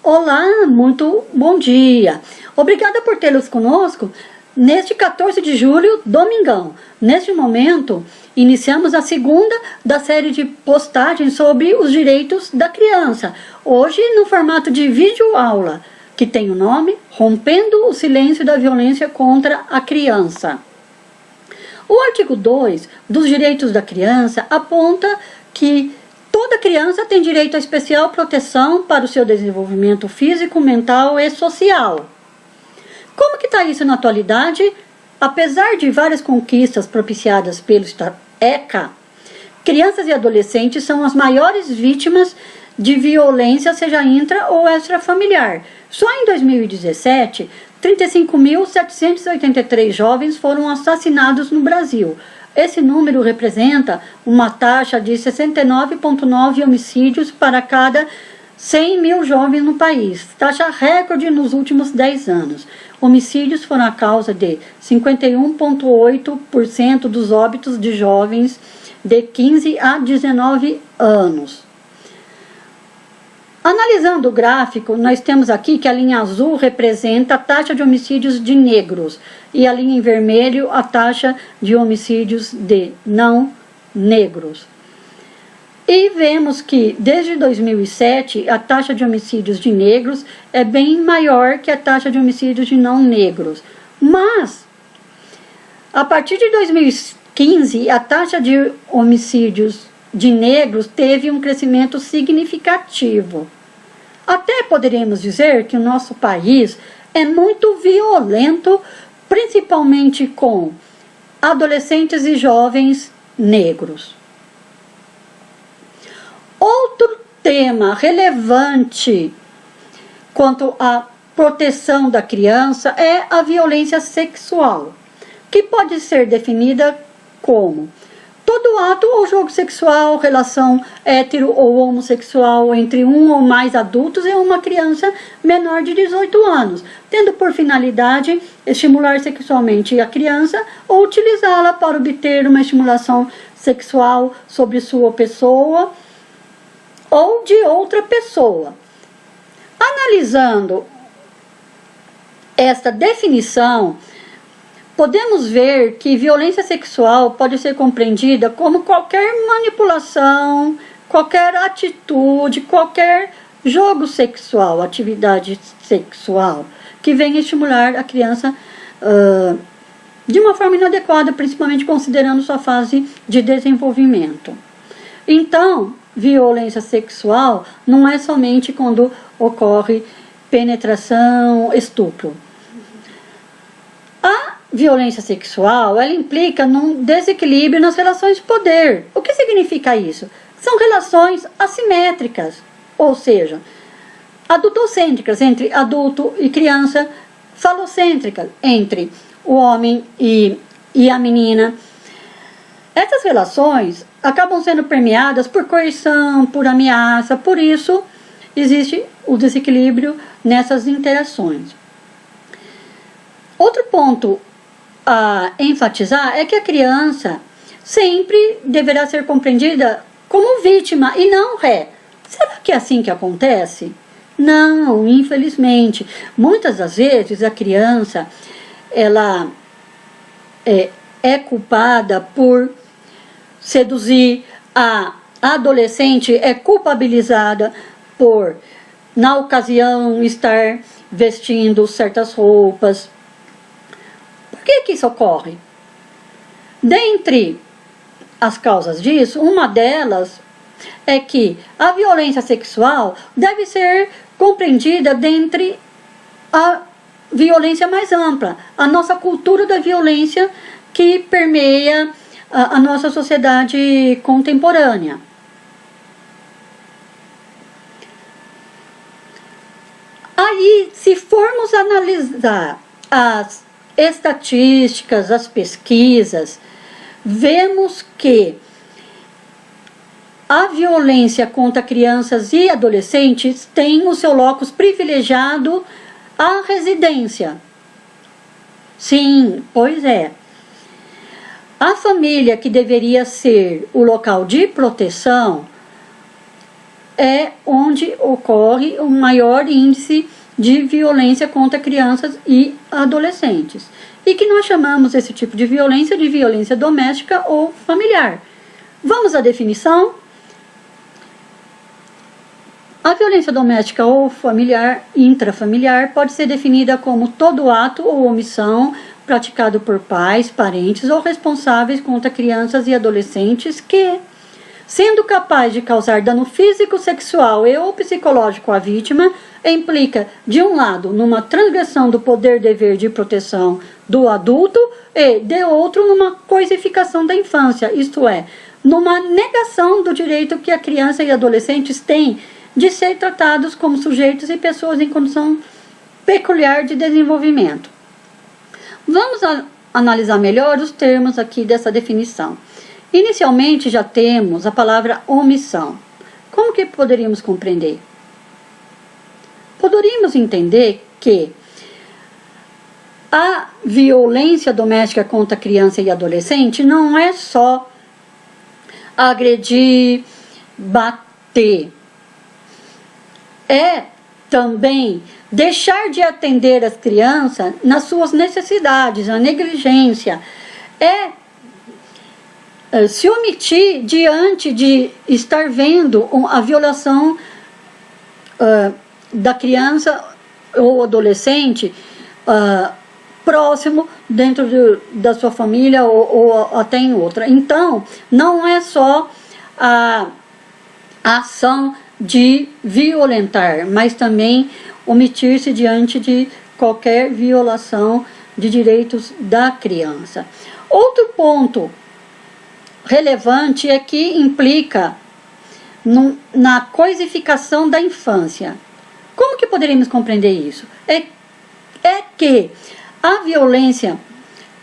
Olá, muito bom dia. Obrigada por tê-los conosco neste 14 de julho, domingão. Neste momento, iniciamos a segunda da série de postagens sobre os direitos da criança. Hoje, no formato de vídeo aula, que tem o nome Rompendo o Silêncio da Violência contra a Criança. O artigo 2 dos direitos da criança aponta que toda criança tem direito a especial proteção para o seu desenvolvimento físico, mental e social. Como que está isso na atualidade? Apesar de várias conquistas propiciadas pelo ECA, crianças e adolescentes são as maiores vítimas de violência, seja intra ou extrafamiliar. Só em 2017, 35.783 jovens foram assassinados no Brasil. Esse número representa uma taxa de 69,9 homicídios para cada 100 mil jovens no país, taxa recorde nos últimos 10 anos. Homicídios foram a causa de 51,8% dos óbitos de jovens de 15 a 19 anos. Analisando o gráfico, nós temos aqui que a linha azul representa a taxa de homicídios de negros e a linha em vermelho a taxa de homicídios de não negros. E vemos que desde 2007 a taxa de homicídios de negros é bem maior que a taxa de homicídios de não negros. Mas, a partir de 2015, a taxa de homicídios de negros teve um crescimento significativo. Até poderíamos dizer que o nosso país é muito violento, principalmente com adolescentes e jovens negros. Outro tema relevante quanto à proteção da criança é a violência sexual, que pode ser definida como todo ato ou jogo sexual, relação hétero ou homossexual entre um ou mais adultos e uma criança menor de 18 anos, tendo por finalidade estimular sexualmente a criança ou utilizá-la para obter uma estimulação sexual sobre sua pessoa ou de outra pessoa. Analisando esta definição, podemos ver que violência sexual pode ser compreendida como qualquer manipulação, qualquer atitude, qualquer jogo sexual, atividade sexual, que venha estimular a criança de uma forma inadequada, principalmente considerando sua fase de desenvolvimento. Então, violência sexual não é somente quando ocorre penetração, estupro. A violência sexual, ela implica num desequilíbrio nas relações de poder. O que significa isso? São relações assimétricas, ou seja, adultocêntricas entre adulto e criança, falocêntricas entre o homem e a menina. Essas relações acabam sendo permeadas por coerção, por ameaça, por isso existe o desequilíbrio nessas interações. Outro ponto a enfatizar é que a criança sempre deverá ser compreendida como vítima e não ré. Será que é assim que acontece? Não, infelizmente. Muitas das vezes a criança ela é culpada por seduzir, a adolescente é culpabilizada por, na ocasião, estar vestindo certas roupas. Por que isso ocorre? Dentre as causas disso, uma delas é que a violência sexual deve ser compreendida dentre a violência mais ampla, a nossa cultura da violência que permeia a nossa sociedade contemporânea. Aí, se formos analisar as estatísticas, as pesquisas, vemos que a violência contra crianças e adolescentes tem o seu locus privilegiado à residência. Sim, pois é. A família, que deveria ser o local de proteção, é onde ocorre o maior índice de violência contra crianças e adolescentes. E que nós chamamos esse tipo de violência doméstica ou familiar. Vamos à definição? A violência doméstica ou familiar, intrafamiliar, pode ser definida como todo ato ou omissão praticado por pais, parentes ou responsáveis contra crianças e adolescentes que, sendo capaz de causar dano físico, sexual e ou psicológico à vítima, implica, de um lado, numa transgressão do poder-dever de proteção do adulto e, de outro, numa coisificação da infância, isto é, numa negação do direito que a criança e adolescentes têm de ser tratados como sujeitos e pessoas em condição peculiar de desenvolvimento. Vamos analisar melhor os termos aqui dessa definição. Inicialmente já temos a palavra omissão. Como que poderíamos compreender? Poderíamos entender que a violência doméstica contra criança e adolescente não é só agredir, bater. É também deixar de atender as crianças nas suas necessidades, a negligência. É se omitir diante de estar vendo a violação da criança ou adolescente próximo dentro da sua família ou até em outra. Então, não é só a ação de violentar, mas também omitir-se diante de qualquer violação de direitos da criança. Outro ponto relevante é que implica na coisificação da infância. Como que poderíamos compreender isso? É que a violência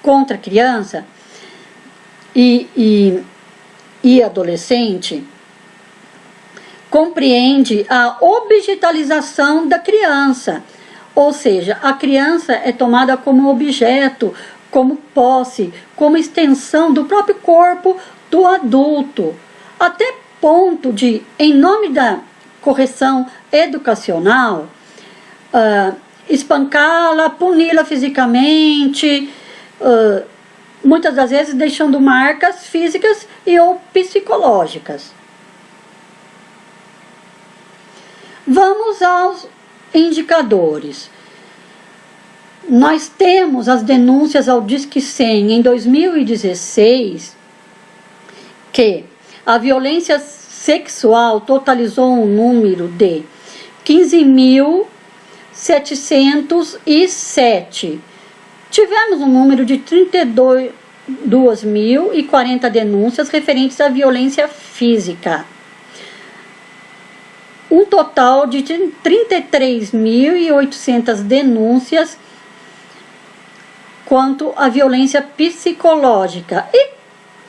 contra a criança e adolescente compreende a objetalização da criança, ou seja, a criança é tomada como objeto, como posse, como extensão do próprio corpo do adulto, até ponto de, em nome da correção educacional, espancá-la, puni-la fisicamente, muitas das vezes deixando marcas físicas e ou psicológicas. Vamos aos indicadores. Nós temos as denúncias ao Disque 100 em 2016, que a violência sexual totalizou um número de 15.707. Tivemos um número de 32.040 denúncias referentes à violência física. Um total de 33.800 denúncias quanto à violência psicológica. E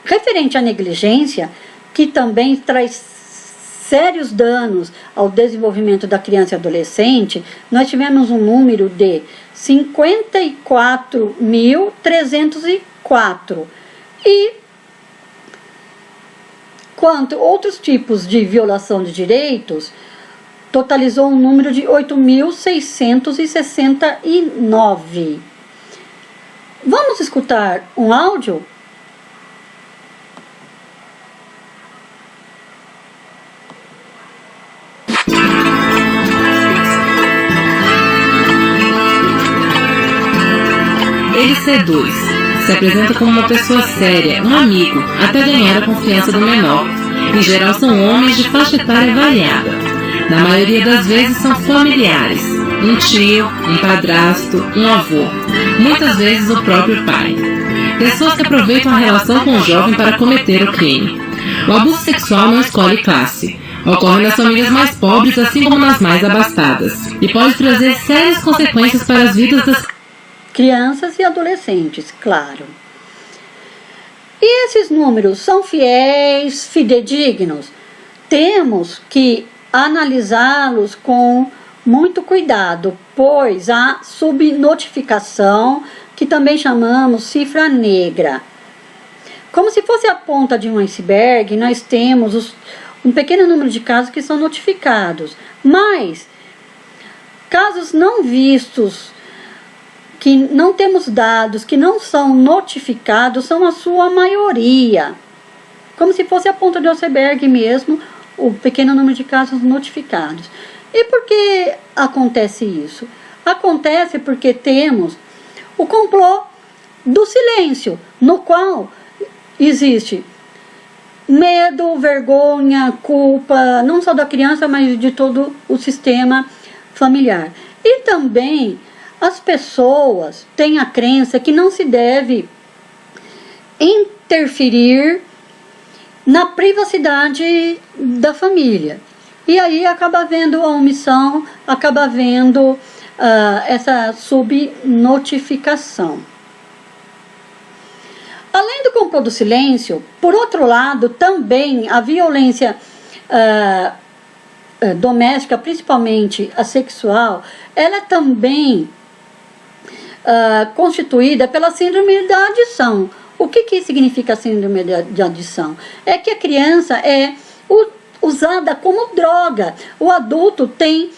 referente à negligência, que também traz sérios danos ao desenvolvimento da criança e adolescente, nós tivemos um número de 54.304. E quanto outros tipos de violação de direitos, totalizou um número de 8.669. Vamos escutar um áudio? Ele seduz, se apresenta como uma pessoa séria, um amigo, até ganhar a confiança do menor. Em geral são homens de faixa etária variada. Na maioria das vezes são familiares, um tio, um padrasto, um avô, muitas vezes o próprio pai. Pessoas que aproveitam a relação com o jovem para cometer o crime. O abuso sexual não escolhe classe. Ocorre nas famílias mais pobres, assim como nas mais abastadas, e pode trazer sérias consequências para as vidas das crianças e adolescentes, claro. E esses números são fiéis, fidedignos? Temos que analisá-los com muito cuidado, pois há subnotificação, que também chamamos cifra negra. Como se fosse a ponta de um iceberg, nós temos um pequeno número de casos que são notificados, mas casos não vistos, que não temos dados, que não são notificados, são a sua maioria. Como se fosse a ponta do iceberg mesmo, o pequeno número de casos notificados. E por que acontece isso? Acontece porque temos o complô do silêncio, no qual existe medo, vergonha, culpa, não só da criança, mas de todo o sistema familiar. E também as pessoas têm a crença que não se deve interferir na privacidade da família. E aí acaba havendo a omissão, acaba havendo essa subnotificação. Além do complô do silêncio, por outro lado, também a violência doméstica, principalmente a sexual, ela é também constituída pela síndrome da adição. O que significa a síndrome de adição? É que a criança é usada como droga. O adulto tem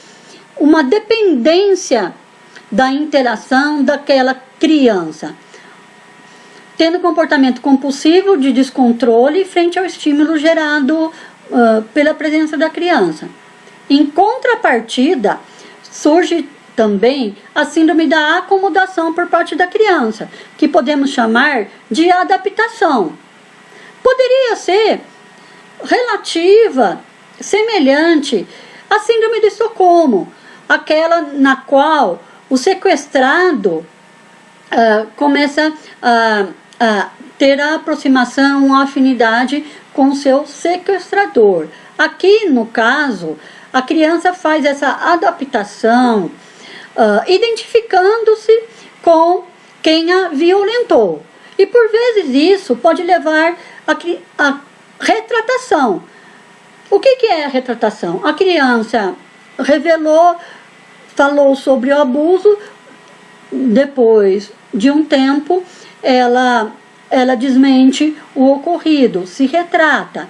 uma dependência da interação daquela criança, tendo comportamento compulsivo de descontrole frente ao estímulo gerado pela presença da criança. Em contrapartida, surge também a síndrome da acomodação por parte da criança, que podemos chamar de adaptação. Poderia ser relativa, semelhante à síndrome de Estocolmo, aquela na qual o sequestrado começa a ter a aproximação, a afinidade com o seu sequestrador. Aqui, no caso, a criança faz essa adaptação, identificando-se com quem a violentou. E por vezes isso pode levar a retratação. O que é a retratação? A criança revelou, falou sobre o abuso, depois de um tempo ela desmente o ocorrido, se retrata.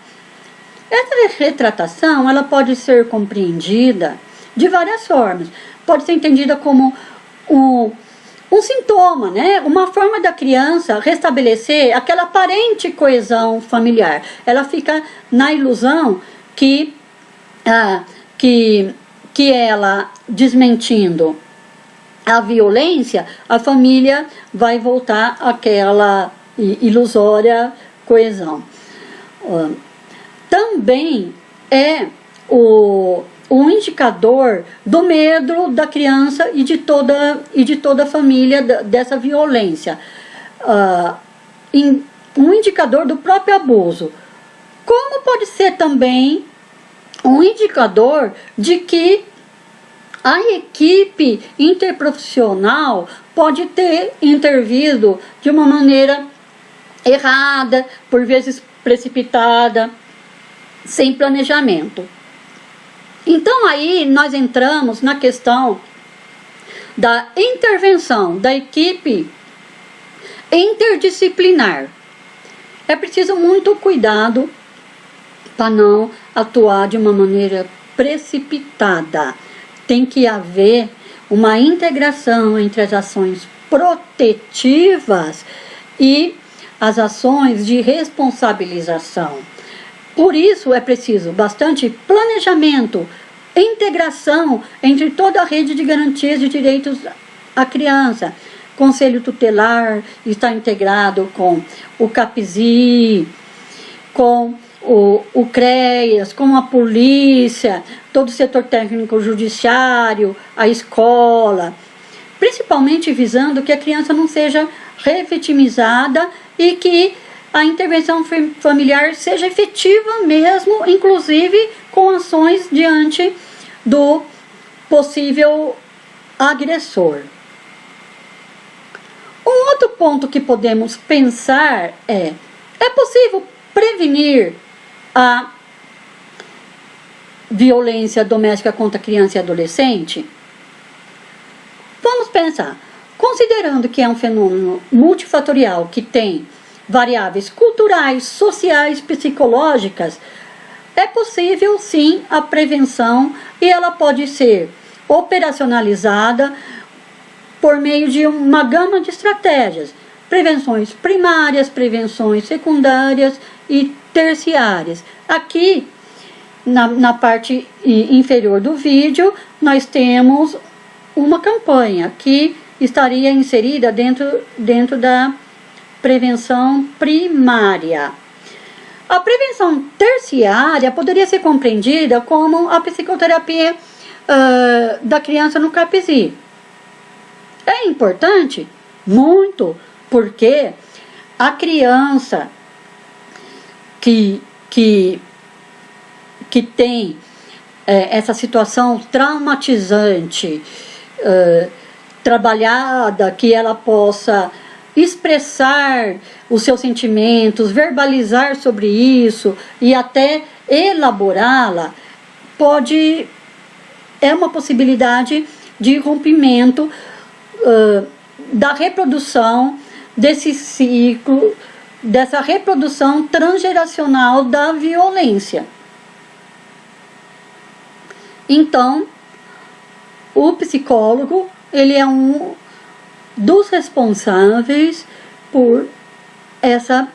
Essa retratação ela pode ser compreendida de várias formas. Pode ser entendida como um sintoma, né? Uma forma da criança restabelecer aquela aparente coesão familiar. Ela fica na ilusão que ela, desmentindo a violência, a família vai voltar àquela ilusória coesão. Também é um indicador do medo da criança e de toda a família dessa violência. Um indicador do próprio abuso. Como pode ser também um indicador de que a equipe interprofissional pode ter intervido de uma maneira errada, por vezes precipitada, sem planejamento. Então aí nós entramos na questão da intervenção da equipe interdisciplinar. É preciso muito cuidado para não atuar de uma maneira precipitada. Tem que haver uma integração entre as ações protetivas e as ações de responsabilização. Por isso é preciso bastante planejamento, integração entre toda a rede de garantias de direitos à criança. Conselho tutelar está integrado com o CAPSI, com o CREAS, com a polícia, todo o setor técnico judiciário, a escola, principalmente visando que a criança não seja revitimizada e que a intervenção familiar seja efetiva mesmo, inclusive com ações diante do possível agressor. Um outro ponto que podemos pensar é possível prevenir a violência doméstica contra criança e adolescente? Vamos pensar. Considerando que é um fenômeno multifatorial que tem variáveis culturais, sociais, psicológicas, É possível sim a prevenção e ela pode ser operacionalizada por meio de uma gama de estratégias. Prevenções primárias, prevenções secundárias e terciárias. Aqui, na parte inferior do vídeo, nós temos uma campanha que estaria inserida dentro da prevenção primária. A prevenção terciária poderia ser compreendida como a psicoterapia da criança no CAPS-I. É importante? Muito, porque a criança que tem essa situação traumatizante, trabalhada, que ela possa expressar os seus sentimentos, verbalizar sobre isso e até elaborá-la, é uma possibilidade de rompimento da reprodução desse ciclo, dessa reprodução transgeracional da violência. Então, o psicólogo, ele é um dos responsáveis por essa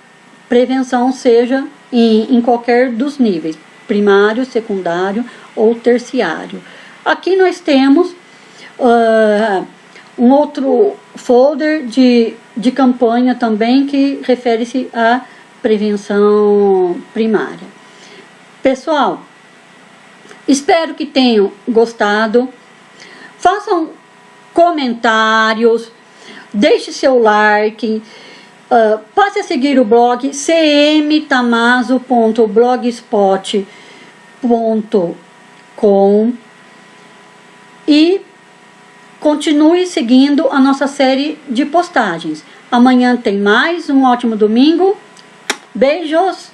prevenção, seja em qualquer dos níveis, primário, secundário ou terciário. Aqui nós temos um outro folder de campanha também que refere-se à prevenção primária. Pessoal, espero que tenham gostado. Façam comentários, deixe seu like, passe a seguir o blog cmtamazo.blogspot.com e continue seguindo a nossa série de postagens. Amanhã tem mais. Um ótimo domingo. Beijos!